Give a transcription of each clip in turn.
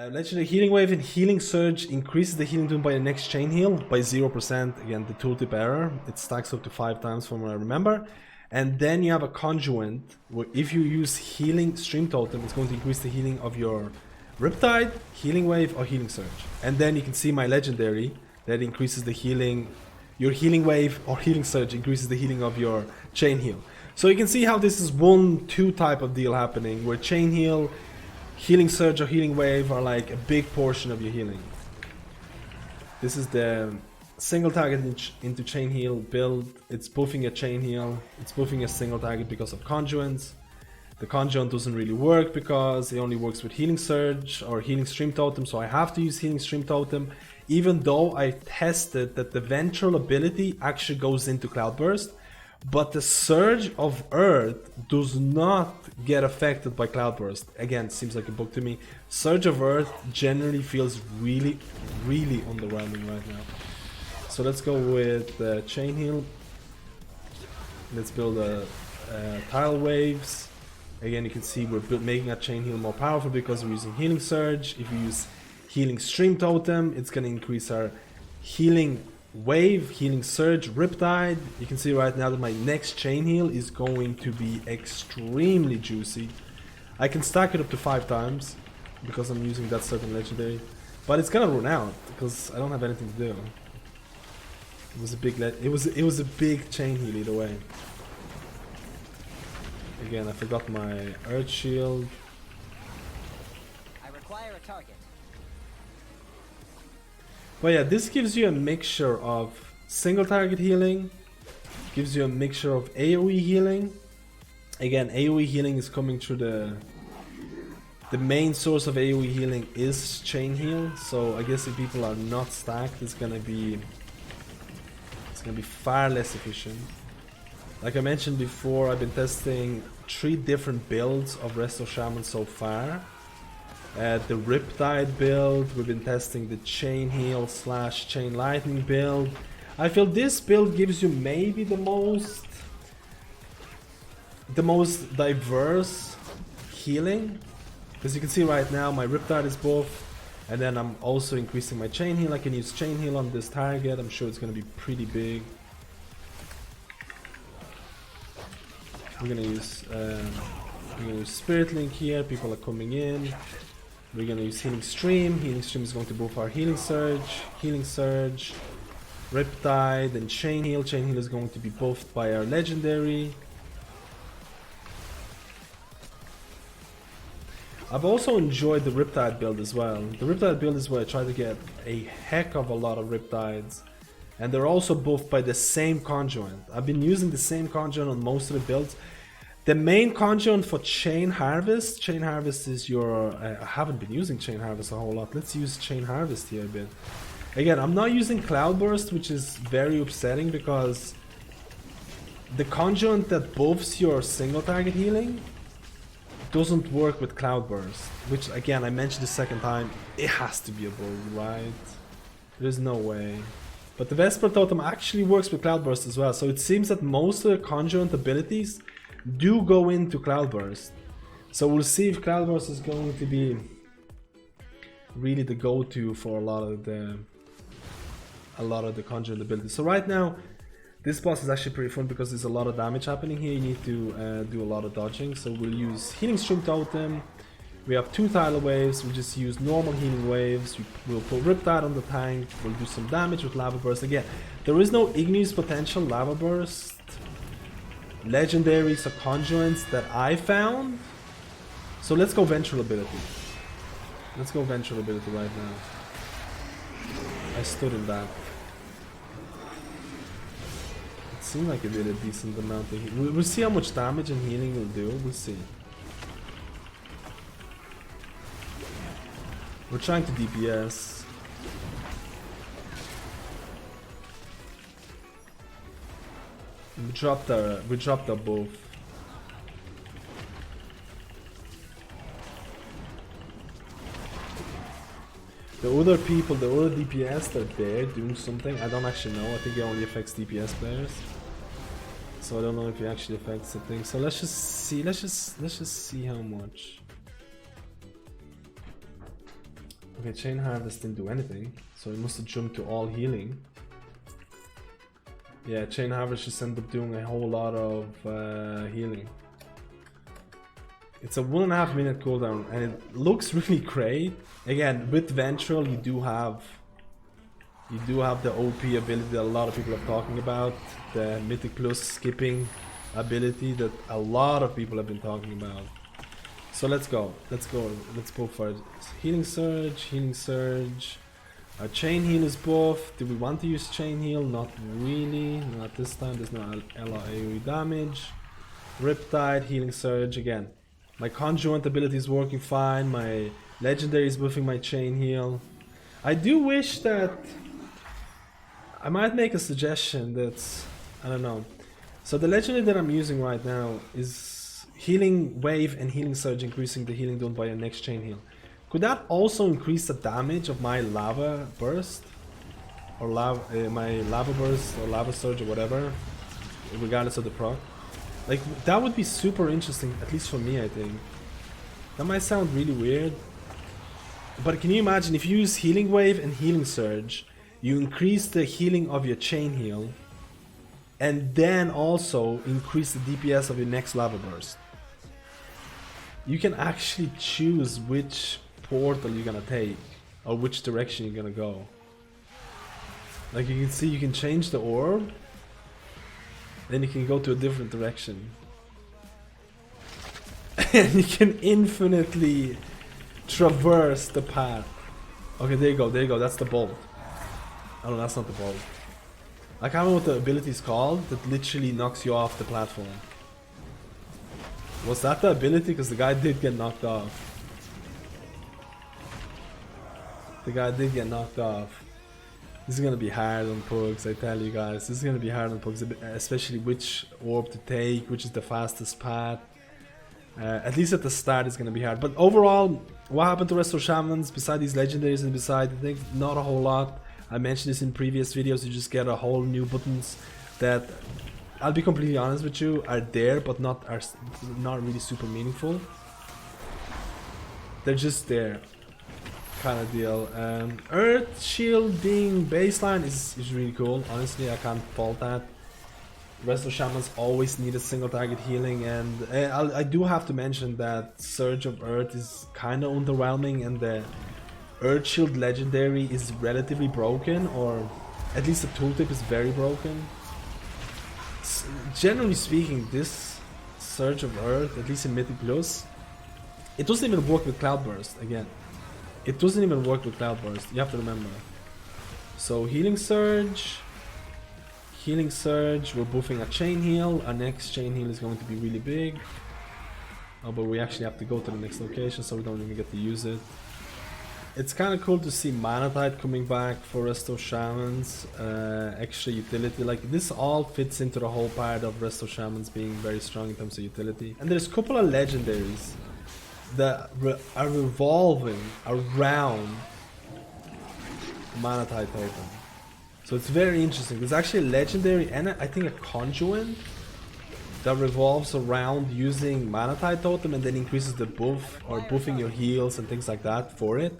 Legendary Healing Wave and Healing Surge increases the healing tool by the next chain heal by 0%. Again, the tooltip error. It stacks up to 5 times from what I remember. And then you have a conjoint where if you use Healing Stream Totem, it's going to increase the healing of your Riptide, Healing Wave, or Healing Surge. And then you can see my Legendary that increases the healing. Your Healing Wave or Healing Surge increases the healing of your Chain Heal. So you can see how this is 1-2 type of deal happening, where Chain Heal, Healing Surge or Healing Wave are like a big portion of your healing. This is the single target into Chain Heal build. It's buffing a Chain Heal, it's buffing a single target because of conjoints. The conjoint doesn't really work because it only works with Healing Surge or Healing Stream Totem, so I have to use Healing Stream Totem, even though I tested that the Venthyr ability actually goes into Cloudburst, but the Surge of Earth does not get affected by Cloudburst. Again, seems like a bug to me. Surge of Earth generally feels really, really underwhelming right now. So let's go with Chain Heal. Let's build Tidal Waves. Again, you can see we're making a Chain Heal more powerful because we're using Healing Surge. If you use Healing Stream Totem, it's going to increase our Healing Wave, Healing Surge, Riptide. You can see right now that my next Chain Heal is going to be extremely juicy. I can stack it up to 5 times because I'm using that certain Legendary. But it's gonna run out because I don't have anything to do. It was a big it was a big Chain Heal either way. Again, I forgot my Earth Shield. I require a target. But yeah, this gives you a mixture of single target healing, gives you a mixture of AoE healing. Again, AoE healing is coming through the main source of AoE healing is Chain Heal, so I guess if people are not stacked, it's gonna be far less efficient. Like I mentioned before, I've been testing 3 different builds of Resto Shaman so far. The Riptide build, we've been testing the Chain Heal / Chain Lightning build. I feel this build gives you maybe the most diverse healing. As you can see right now, my Riptide is buff, and then I'm also increasing my Chain Heal. I can use Chain Heal on this target. I'm sure it's going to be pretty big. We're gonna use Spirit Link here. People are coming in. We're gonna use Healing Stream. Healing Stream is going to buff our Healing Surge, Riptide, and Chain Heal. Chain Heal is going to be buffed by our Legendary. I've also enjoyed the Riptide build as well. The Riptide build is where I try to get a heck of a lot of Riptides. And they're also buffed by the same conjoint. I've been using the same conjoint on most of the builds. The main conjoint for Chain Harvest is your... I haven't been using Chain Harvest a whole lot. Let's use Chain Harvest here a bit. Again, I'm not using Cloudburst, which is very upsetting because the conjoint that buffs your single target healing doesn't work with Cloudburst. Which, again, I mentioned the second time, it has to be a bug, right? There's no way. But the Vesper Totem actually works with Cloudburst as well, so it seems that most of the conjoint abilities do go into Cloudburst. So we'll see if Cloudburst is going to be really the go-to for a lot of the conjoint abilities. So right now, this boss is actually pretty fun because there's a lot of damage happening here. You need to do a lot of dodging. So we'll use Healing Stream Totem. We have 2 Tidal Waves, we'll just use normal healing waves, we'll put Riptide on the tank, we'll do some damage with Lava Burst. Again, there is no Igneous Potential Lava Burst legendaries or conjoints that I found. So let's go Venthyr ability. Let's go Venthyr ability right now. I stood in that. It seemed like it did a decent amount of healing. We'll see how much damage and healing will do, we'll see. We're trying to DPS. We dropped our buff. The other people, the other DPS that are there doing something, I don't actually know. I think it only affects DPS players. So I don't know if it actually affects the thing. So let's just see. Let's just see how much. Okay, Chain Harvest didn't do anything, so he must have jumped to all healing. Yeah, Chain Harvest just ended up doing a whole lot of healing. It's a 1.5 minute cooldown and it looks really great. Again, with Ventral you do have the OP ability that a lot of people are talking about, the Mythic Plus skipping ability that a lot of people have been talking about. So let's go for it. Healing Surge. Our Chain Heal is buff. Do we want to use Chain Heal? Not really, not this time. There's no AoE damage. Riptide, Healing Surge again. My Conjurant ability is working fine. My Legendary is buffing my Chain Heal. I do wish that I might make a suggestion that's, I don't know. So the Legendary that I'm using right now is Healing Wave and Healing Surge, increasing the healing done by your next Chain Heal. Could that also increase the damage of my Lava Burst? Or my Lava Burst or Lava Surge or whatever, regardless of the proc? Like, that would be super interesting, at least for me, I think. That might sound really weird. But can you imagine, if you use Healing Wave and Healing Surge, you increase the healing of your Chain Heal, and then also increase the DPS of your next Lava Burst. You can actually choose which portal you're gonna take, or which direction you're gonna go. Like you can see, you can change the orb, then you can go to a different direction. And you can infinitely traverse the path. Okay, there you go, that's the bolt. Oh no, that's not the bolt. I can't remember what the ability is called that literally knocks you off the platform. Was that the ability? Because the guy did get knocked off. The guy did get knocked off. This is gonna be hard on Pugs, I tell you guys. This is gonna be hard on Pugs, especially which orb to take, which is the fastest path. At least at the start it's gonna be hard. But overall, what happened to Resto Shamans, beside these legendaries and beside the things? Not a whole lot. I mentioned this in previous videos, you just get a whole new buttons that, I'll be completely honest with you, are there but not really super meaningful. They're just there, kind of deal. Earth shielding baseline is really cool, honestly, I can't fault that. Resto Shamans always need a single target healing, and I do have to mention that Surge of Earth is kind of underwhelming, and the Earth Shield legendary is relatively broken, or at least the tooltip is very broken. Generally speaking, this Surge of Earth, at least in Mythic Plus, it doesn't even work with Cloudburst, again. It doesn't even work with Cloudburst, you have to remember. So Healing Surge, we're buffing a Chain Heal, our next Chain Heal is going to be really big. Oh, but we actually have to go to the next location, so we don't even get to use it. It's kind of cool to see Mana Tide coming back for Resto Shamans, extra utility. Like, this all fits into the whole part of Resto Shamans being very strong in terms of utility. And there's a couple of legendaries that are revolving around Mana Tide Totem. So it's very interesting. There's actually a legendary and I think a conjoint that revolves around using Mana Tide Totem and then increases the buff or buffing your heals and things like that for it.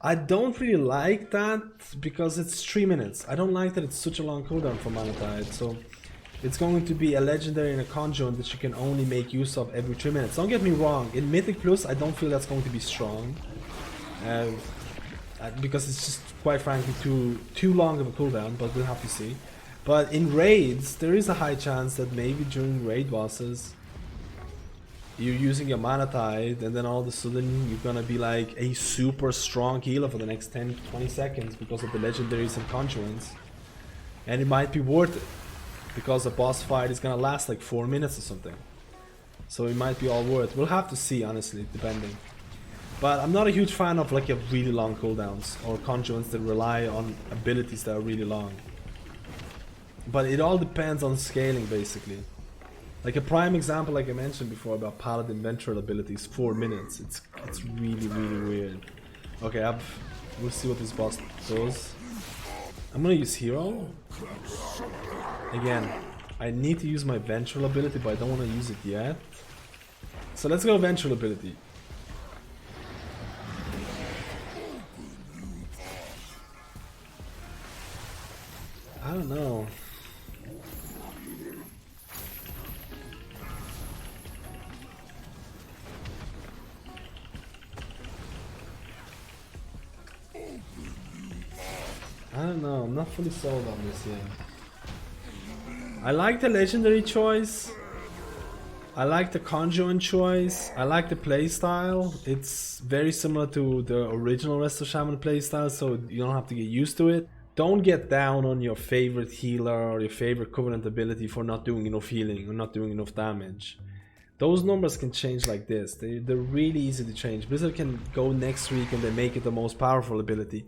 I don't really like that because it's 3 minutes. I don't like that it's such a long cooldown for Mana Tide. So it's going to be a legendary and a conjoint that you can only make use of every 3 minutes. Don't get me wrong, in Mythic Plus I don't feel that's going to be strong. Because it's just quite frankly too long of a cooldown, but we'll have to see. But in raids, there is a high chance that maybe during raid bosses you're using your Mana Tide and then all of a sudden you're gonna be like a super strong healer for the next 10-20 seconds because of the legendaries and conjoints. And it might be worth it because a boss fight is gonna last like 4 minutes or something. So it might be all worth it. We'll have to see, honestly, depending. But I'm not a huge fan of like a really long cooldowns or conjoints that rely on abilities that are really long. But it all depends on scaling, basically. Like a prime example, like I mentioned before about Paladin Ventral abilities, 4 minutes. It's really weird. Okay, we'll see what this boss does. I'm gonna use Hero. Again, I need to use my Ventral ability, but I don't want to use it yet. So let's go Ventral ability. I don't know. I don't know, I'm not fully sold on this yet. I like the legendary choice. I like the conjuring choice. I like the playstyle. It's very similar to the original Resto Shaman playstyle, so you don't have to get used to it. Don't get down on your favorite healer or your favorite Covenant ability for not doing enough healing or not doing enough damage. Those numbers can change like this. They're really easy to change. Blizzard can go next week and they make it the most powerful ability.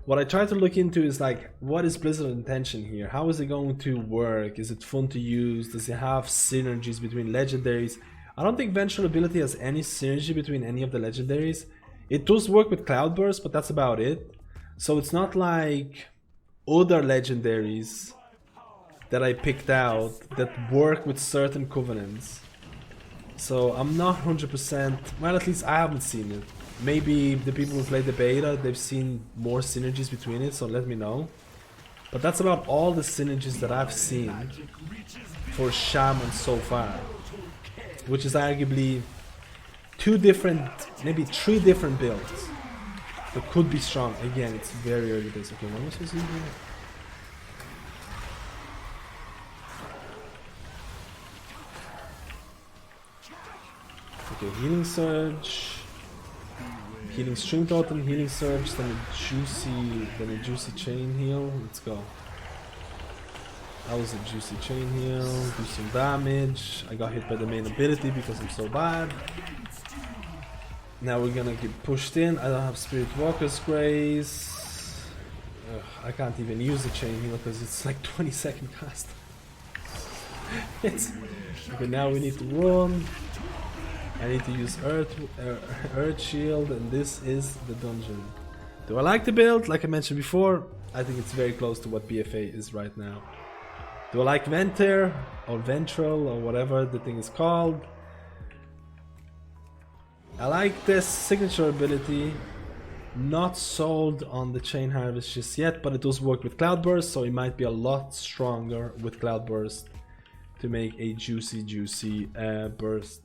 What I try to look into is like, what is Blizzard's intention here? How is it going to work? Is it fun to use? Does it have synergies between legendaries? I don't think Venthyr ability has any synergy between any of the legendaries. It does work with Cloudburst, but that's about it. So it's not like other legendaries that I picked out that work with certain covenants. So I'm not 100%, well, at least I haven't seen it. Maybe the people who played the beta, they've seen more synergies between it, so let me know. But that's about all the synergies that I've seen for Shaman so far. Which is arguably maybe three different builds that could be strong. Again, it's very early days. Okay, what am I supposed to do here? Okay, healing surge. Healing Stream Totem, Healing Surge, then a juicy chain heal. Let's go. That was a juicy chain heal. Do some damage. I got hit by the main ability because I'm so bad. Now we're gonna get pushed in. I don't have Spirit Walker's Grace. I can't even use the chain heal because it's like 20-second cast. Okay, now we need to run. I need to use Earth Shield, and this is the dungeon. Do I like the build? Like I mentioned before, I think it's very close to what BFA is right now. Do I like Venthyr, or Ventral, or whatever the thing is called? I like this signature ability. Not sold on the Chain Harvest just yet, but it does work with Cloudburst, so it might be a lot stronger with Cloudburst to make a juicy burst.